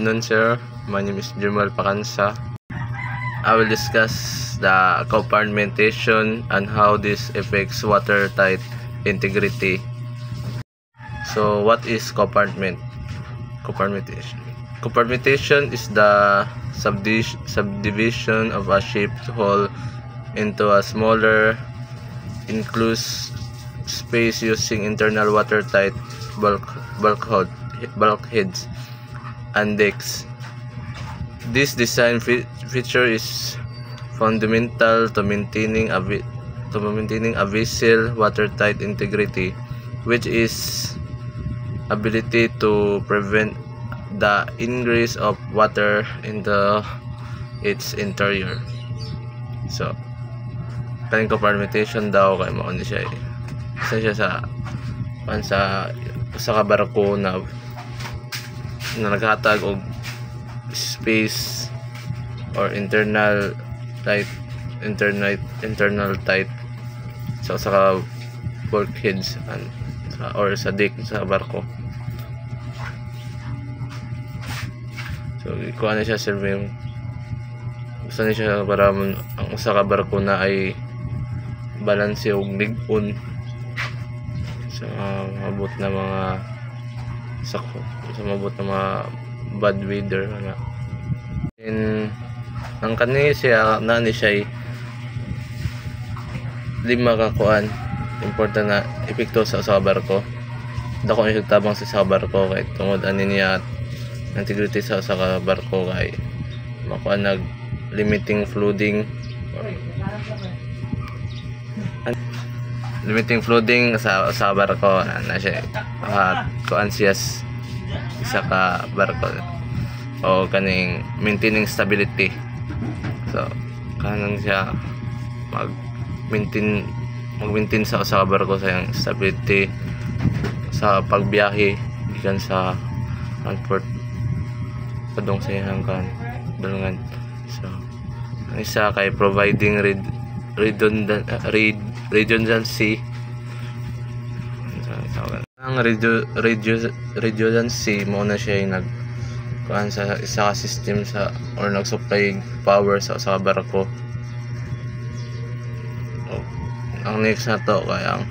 afternoon, sir. My name is Jamal Pacansa. I will discuss the compartmentation and how this affects watertight integrity. So, what is compartmentation? Compartmentation is the subdivision of a shaped hole into a smaller, enclosed space using internal watertight bulkheads and decks. This design feature is fundamental to maintaining a vessel watertight integrity, which is ability to prevent the ingress of water into its interior. So, kaning compartmentation daw kay mao ni siya. Isa siya sa ka barko na naghatag og space or internal tight sa ka bulkheads or sa deck sa barko. So kuha na siya serving gusto niya siya para ang usa ka barko na ay balanse og lig-on sa mabot na mga bad weather ana. And ang kani siya na ni siya lima ka kuan important na epekto sa barko. Dako ni tabang sa barko kay tungod ani niya integrity sa barko kay makuan nag limiting flooding sa barko na siya kuan siya isa ka barko o kaning maintaining stability. So kanang siya mag-maintain sa barko sa yung stability sa pagbiyahe gikan sa transport padung sa hanggan dalungan. So ang isa kay providing redundancy. Ang redundancy mo na siya yung kuan sa isa ka system or nag-supply power sa barko. Ang next na to kay ang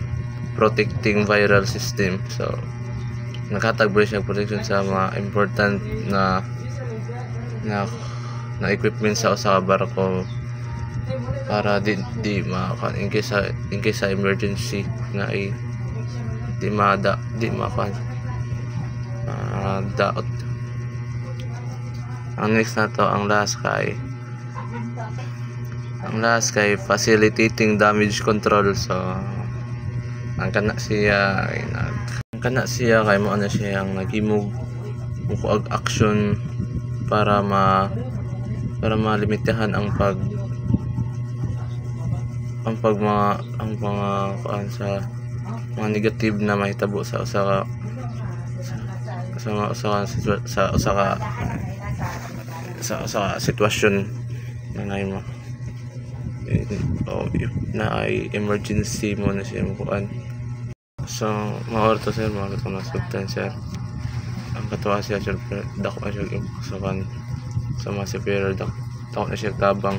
protecting viral system. So naghatag siya protection sa mga important na equipment sa barko para di in case sa emergency na ay di daot. Ang next na to ang last kay facilitating damage control. So ang kana siya kay mo ana siya ang naghimog og action para malimitahan ang mga kuan sa mga negative na mahitabo sa usa ka sitwasyon na ay emergency mo na siya kuan. So maorto sir na substance ang katuwa siya sir dako na siya sa mga severe dako na siya tabang